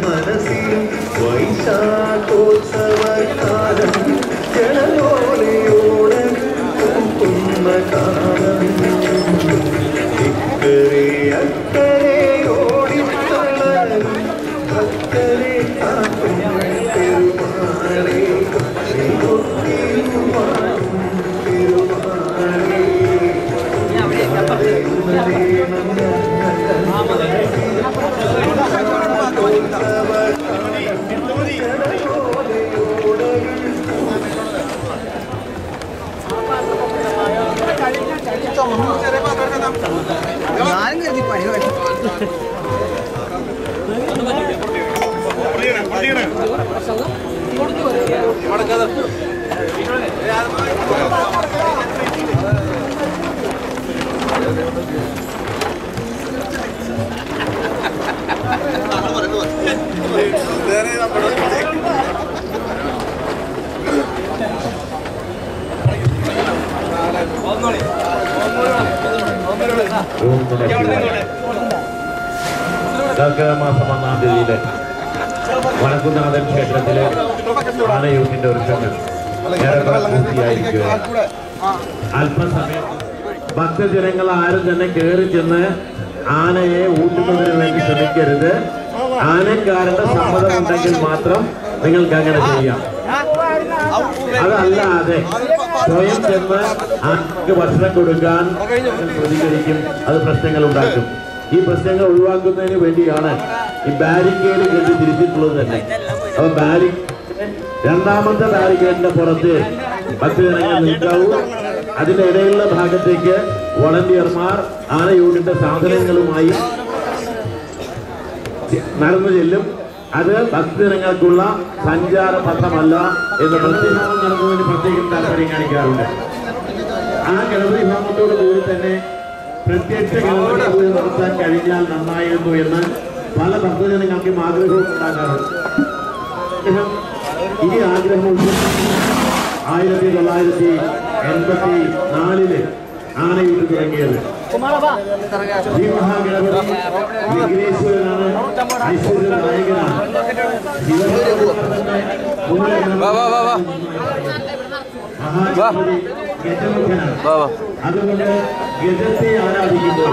മനസ്സിലും വൈശാഖോത്സവകാലം ജലലോലയോടുന്ന കാലം ഇക്കരെ അക്കരെ ഓടിത്തളരും ഭക്തരെ കാക്കും പെരുമാളെ ഞാനും കരുതി പണി മാസം 1-ാം തീയതിയിലെ വടക്കുന്നാഥൻ ക്ഷേത്രത്തിലെ ആനയൂട്ടിന്റെ ഒരുക്കങ്ങൾ പൂർത്തിയായിരിക്കുകയാണ്. അല്പസമയം ഭക്തജനങ്ങൾ ആരും തന്നെ കയറി ചെന്ന് ആനയെ ഊട്ടുന്നതിന് വേണ്ടി ശ്രമിക്കരുത്. ആനക്കാരന്റെ സമ്മതം ഉണ്ടെങ്കിൽ മാത്രം നിങ്ങൾക്ക് അങ്ങനെ ചെയ്യാം. അതല്ലാതെ സ്വയം ചെന്ന് ആനക്ക് ഭക്ഷണം കൊടുക്കാൻ പ്രതികരിക്കും, അത് പ്രശ്നങ്ങൾ ഉണ്ടാക്കും. ഈ പ്രശ്നങ്ങൾ ഒഴിവാക്കുന്നതിന് വേണ്ടിയാണ് ഈ ബാരിക്കേഡ് കെട്ടി തിരിച്ചിട്ടുള്ളത് തന്നെ. അപ്പൊ രണ്ടാമത്തെ ബാരിക്കേഡിന്റെ പുറത്ത് ഭക്തജനങ്ങൾ നിൽക്കാവൂ. അതിന്റെ ഇടയിലുള്ള ഭാഗത്തേക്ക് വോളണ്ടിയർമാർ ആന യൂണിറ്റിന്റെ സാധനങ്ങളുമായി നടന്നു ചെല്ലും. അത് ഭക്തജനങ്ങൾക്കുള്ള സഞ്ചാര പഥമല്ല എന്ന് പ്രതിഷ്ഠാനം നടത്തുന്നതിന് പ്രത്യേകം താല്പര്യം കാണിക്കാറുണ്ട്. ആ ഗണപതി ഹോമത്തോടു കൂടി തന്നെ പ്രത്യക്ഷ ഗണപതി പൂജ നടത്താൻ കഴിഞ്ഞാൽ നന്നായിരുന്നു എന്ന് പല ഭക്തജനങ്ങൾക്കും ആഗ്രഹവും ഉണ്ടാകാറുണ്ട്. ഈ ആഗ്രഹം 1984 ആനയൂട്ട് തുടങ്ങിയത്. ഈ മഹാഗണപതി വിഘ്നേശ്വരനാണ്, ഐശ്വര്യ നായകനാണ്. മഹാഗണപതി ഗജമുഖനാണ്. അതുകൊണ്ട് ഗജത്തെ ആരാധിക്കുമ്പോൾ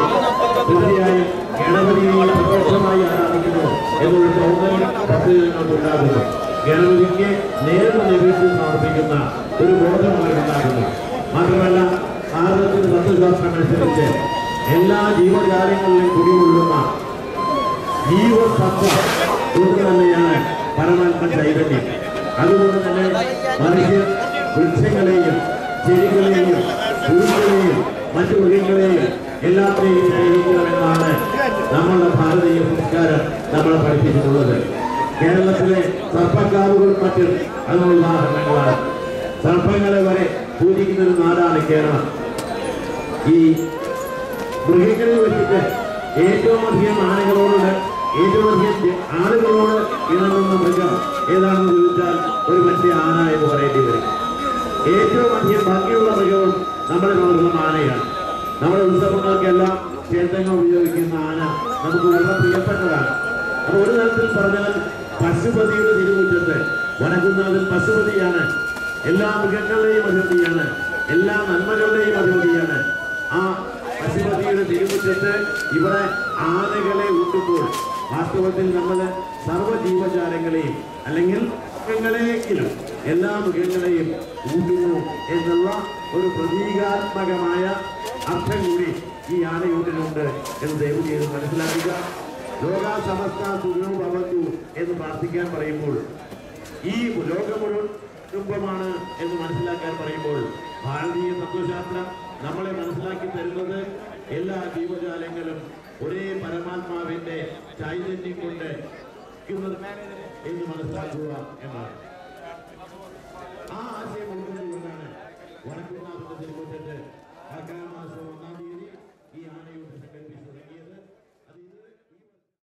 തീർച്ചയായും ഗണപതിയെ പ്രത്യക്ഷമായി ആരാധിക്കുന്നു എന്നൊരു തോന്നൽ ഭക്തജനങ്ങൾക്കുണ്ടാകുന്നു. ഗണപതിക്ക് നേരിട്ട് നൈവേദ്യം സമർപ്പിക്കുന്ന ഒരു ബോധമാണ് ഉണ്ടാകുന്നത്. മാത്രമല്ല ഭാരതത്തിന്റെ തത്വശാസ്ത്രം അനുസരിച്ച് എല്ലാ ജീവജാലങ്ങളിലും കുടികൊള്ളുന്ന ജീവസത്വം തന്നെയാണ് പരമാത്മ ചൈതന്യം. അതുകൊണ്ട് തന്നെ മനുഷ്യർ വൃക്ഷങ്ങളെയും ചെടികളെയും പുഴുക്കളെയും മറ്റു മൃഗങ്ങളെയും എല്ലാത്തിനെയും സ്നേഹിക്കണമെന്നാണ് നമ്മളുടെ ഭാരതീയ സംസ്കാരം നമ്മളെ പഠിപ്പിച്ചിട്ടുള്ളത്. കേരളത്തിലെ സർപ്പക്കാവുകളും മറ്റും അതിനുള്ള ഉദാഹരണങ്ങളാണ്. സർപ്പങ്ങളെ വരെ പൂജിക്കുന്ന ഒരു നാടാണ് കേരളം. ഈ മൃഗങ്ങളെ വെച്ചിട്ട് ഏറ്റവും അധികം ആളുകളോട് ഇണങ്ങുന്ന മൃഗം ഏതാണെന്ന് ചോദിച്ചാൽ ഒരു മനുഷ്യ ആന എന്ന് പറയേണ്ടി വരും. ഏറ്റവും അധികം ഭംഗിയുള്ള മൃഗവും നമ്മുടെ വളർന്ന ആനയാണ്. നമ്മുടെ ഉത്സവങ്ങൾക്കെല്ലാം ക്ഷേത്രങ്ങൾ ഉപയോഗിക്കുന്ന ആന നമുക്ക് വളരെ പ്രിയപ്പെട്ടതാണ്. അപ്പൊ ഒരു തരത്തിൽ പറഞ്ഞാൽ പശുപതിയുടെ തിരുമുറ്റത്ത് വടക്കുന്നാഥൻ പശുപതിയാണ്. എല്ലാ മൃഗങ്ങളുടെയും അധിപതിയാണ്, എല്ലാ നന്മകളുടെയും അധിപതിയാണ്. ആ പശുപതിയുടെ തിരുമുറ്റത്ത് ഇവിടെ ആനകളെ ഊട്ടുമ്പോൾ വാസ്തവത്തിൽ നമ്മൾ സർവ്വജീവജാലങ്ങളെയും അല്ലെങ്കിൽ മൃഗങ്ങളെയെങ്കിലും എല്ലാ മൃഗങ്ങളെയും ഊട്ടുന്നു എന്നുള്ള ഒരു പ്രതീകാത്മകമായ അർത്ഥം കൂടി ഈ ആനയൂട്ടിനുണ്ട് എന്ന് ദയവ് ചെയ്ത് മനസ്സിലാക്കുക. ലോകാ സമസ്ത സുഖിനോ ഭവന്തു എന്ന് പ്രാർത്ഥിക്കാൻ പറയുമ്പോൾ ഈ ലോകം മുഴുവൻ കുടുംബമാണ് എന്ന് മനസ്സിലാക്കാൻ പറയുമ്പോൾ ഭാരതീയ തത്വശാസ്ത്രം നമ്മളെ മനസ്സിലാക്കി തരുന്നത് എല്ലാ ജീവജാലങ്ങളും ഒരേ പരമാത്മാവിന്റെ ചൈതന്യം കൊണ്ട് എന്ന് മനസ്സിലാക്കുക എന്നാണ്. ആ ആശയം ഉൾക്കൊണ്ടുകൊണ്ടാണ് വടക്കുന്നാഥന്റെ തിരുമുറ്റത്ത് മാസം 1-ാം തീയതി